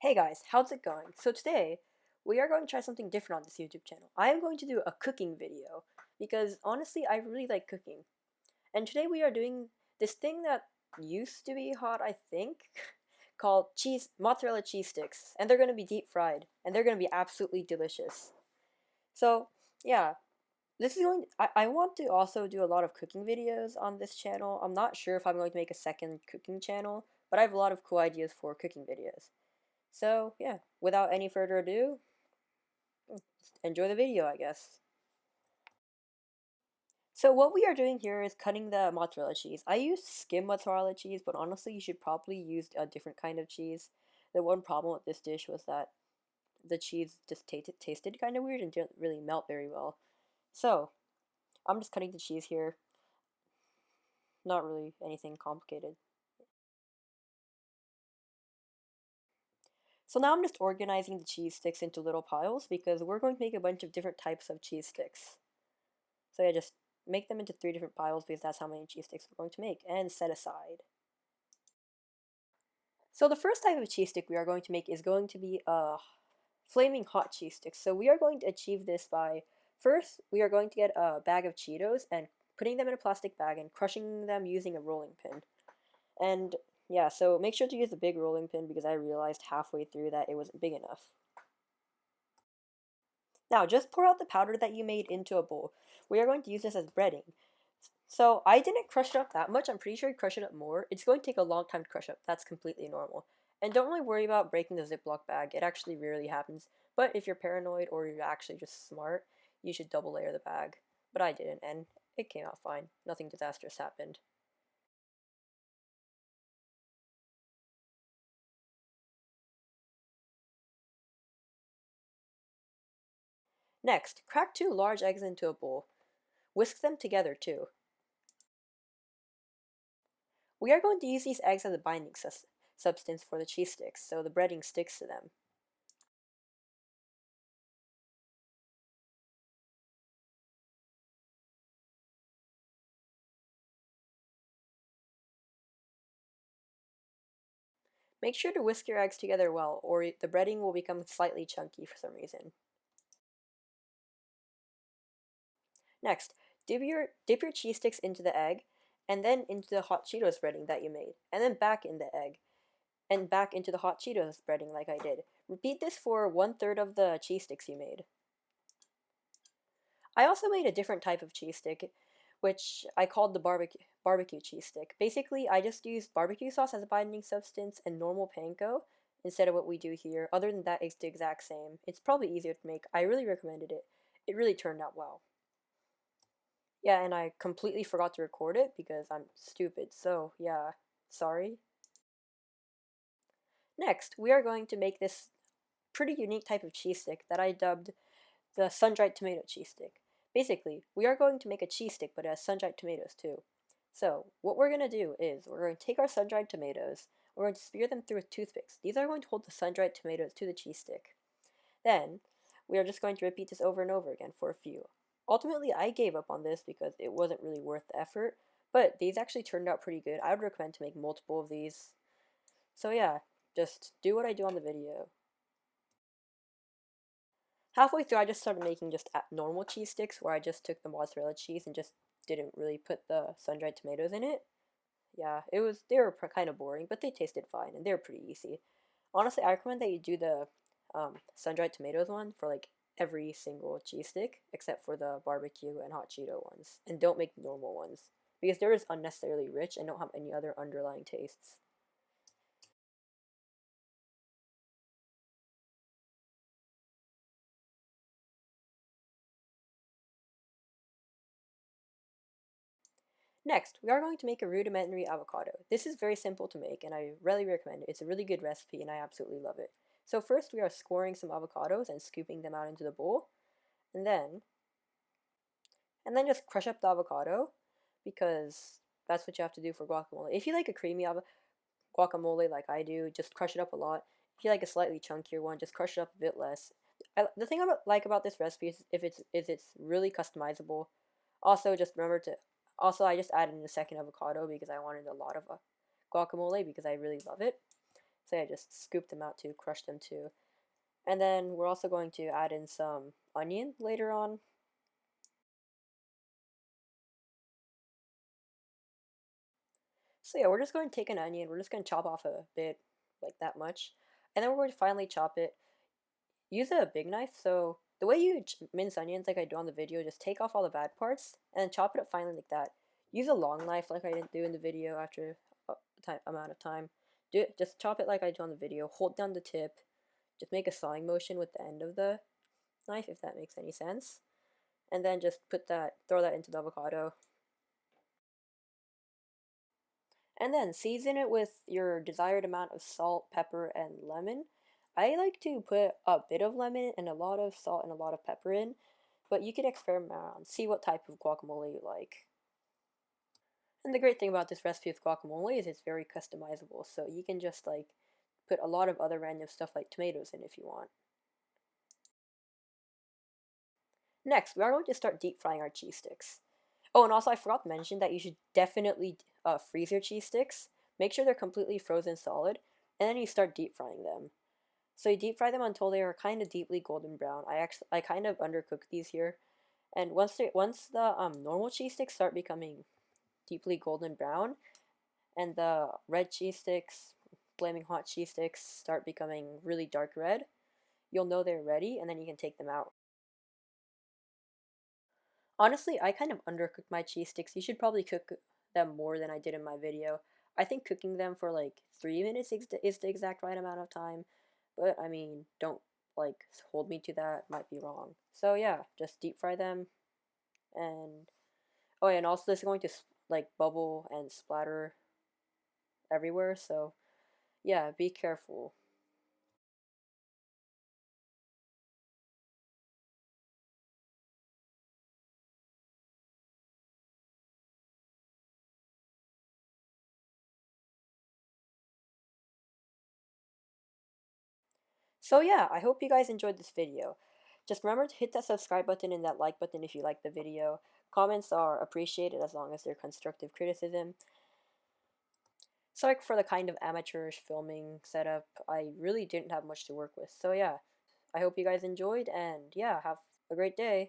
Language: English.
Hey guys, how's it going? So today, we are going to try something different on this YouTube channel. I am going to do a cooking video, because honestly, I really like cooking. And today we are doing this thing that used to be hot, I think, called mozzarella cheese sticks. And they're going to be deep fried, and they're going to be absolutely delicious. So, yeah, I want to also do a lot of cooking videos on this channel. I'm not sure if I'm going to make a second cooking channel, but I have a lot of cool ideas for cooking videos. So, yeah, without any further ado, enjoy the video, I guess. So what we are doing here is cutting the mozzarella cheese. I used skim mozzarella cheese, but honestly, you should probably use a different kind of cheese. The one problem with this dish was that the cheese just tasted kind of weird and didn't really melt very well. So, I'm just cutting the cheese here. Not really anything complicated. So now I'm just organizing the cheese sticks into little piles because we're going to make a bunch of different types of cheese sticks. So yeah, just make them into 3 different piles because that's how many cheese sticks we're going to make, and set aside. So the first type of cheese stick we are going to make is going to be a flaming hot cheese stick. So we are going to achieve this by, first, we are going to get a bag of Cheetos and putting them in a plastic bag and crushing them using a rolling pin. And yeah, so make sure to use a big rolling pin because I realized halfway through that it wasn't big enough. Now, just pour out the powder that you made into a bowl. We are going to use this as breading. So I didn't crush it up that much. I'm pretty sure you crush it up more. It's going to take a long time to crush up. That's completely normal. And don't really worry about breaking the Ziploc bag. It actually rarely happens. But if you're paranoid or you're actually just smart, you should double layer the bag. But I didn't, and it came out fine. Nothing disastrous happened. Next, crack 2 large eggs into a bowl. Whisk them together too. We are going to use these eggs as a binding substance for the cheese sticks, so the breading sticks to them. Make sure to whisk your eggs together well, or the breading will become slightly chunky for some reason. Next, dip your cheese sticks into the egg, and then into the hot Cheetos breading that you made, and then back in the egg, and back into the hot Cheetos breading like I did. Repeat this for 1/3 of the cheese sticks you made. I also made a different type of cheese stick, which I called the barbecue cheese stick. Basically, I just used barbecue sauce as a binding substance and normal panko instead of what we do here. Other than that, it's the exact same. It's probably easier to make. I really recommended it. It really turned out well. Yeah, and I completely forgot to record it because I'm stupid. So, yeah, sorry. Next, we are going to make this pretty unique type of cheese stick that I dubbed the sun-dried tomato cheese stick. Basically, we are going to make a cheese stick, but it has sun-dried tomatoes too. So, what we're going to do is, we're going to take our sun-dried tomatoes, we're going to spear them through with toothpicks. These are going to hold the sun-dried tomatoes to the cheese stick. Then, we are just going to repeat this over and over again for a few. Ultimately, I gave up on this because it wasn't really worth the effort, but these actually turned out pretty good. I would recommend to make multiple of these. So yeah, just do what I do on the video. Halfway through, I just started making just normal cheese sticks where I just took the mozzarella cheese and just didn't really put the sun-dried tomatoes in it. Yeah, they were kind of boring, but they tasted fine and they were pretty easy. Honestly, I recommend that you do the sun-dried tomatoes one for like every single cheese stick except for the barbecue and hot Cheeto ones. And don't make normal ones because they're just unnecessarily rich and don't have any other underlying tastes. Next, we are going to make a rudimentary avocado. This is very simple to make and I really recommend it. It's a really good recipe and I absolutely love it. So first we are scoring some avocados and scooping them out into the bowl. And then just crush up the avocado because that's what you have to do for guacamole. If you like a creamy guacamole like I do, just crush it up a lot. If you like a slightly chunkier one, just crush it up a bit less. The thing I like about this recipe is it's really customizable. Also, just remember to I just added in a second avocado because I wanted a lot of guacamole because I really love it. So yeah, just scoop them out too, crush them too. And then we're also going to add in some onion later on. So yeah, we're just going to take an onion, we're just going to chop off a bit, like that much. And then we're going to finally chop it. Use a big knife, so the way you mince onions like I do on the video, just take off all the bad parts and then chop it up finely like that. Use a long knife like I didn't do in the video after a amount of time. Just chop it like I do on the video, hold down the tip, just make a sawing motion with the end of the knife if that makes any sense. And then just throw that into the avocado. And then season it with your desired amount of salt, pepper, and lemon. I like to put a bit of lemon and a lot of salt and a lot of pepper in, but you can experiment around, see what type of guacamole you like. And the great thing about this recipe with guacamole is it's very customizable, so you can just like put a lot of other random stuff like tomatoes in if you want. Next, we are going to start deep frying our cheese sticks. Oh, and also I forgot to mention that you should definitely freeze your cheese sticks. Make sure they're completely frozen solid, and then you start deep frying them. So you deep fry them until they are kind of deeply golden brown. I kind of undercook these here, and once the normal cheese sticks start becoming deeply golden brown, and the red cheese sticks, flaming hot cheese sticks start becoming really dark red, you'll know they're ready, and then you can take them out. Honestly, I kind of undercook my cheese sticks. You should probably cook them more than I did in my video. I think cooking them for like 3 minutes is the exact right amount of time. But I mean, don't like hold me to that. Might be wrong. So yeah, just deep fry them. And oh, yeah, and also this is going to like bubble and splatter everywhere. So yeah, be careful. So yeah, I hope you guys enjoyed this video. Just remember to hit that subscribe button and that like button if you like the video. Comments are appreciated as long as they're constructive criticism. Sorry for the kind of amateurish filming setup. I really didn't have much to work with. So yeah, I hope you guys enjoyed and yeah, have a great day.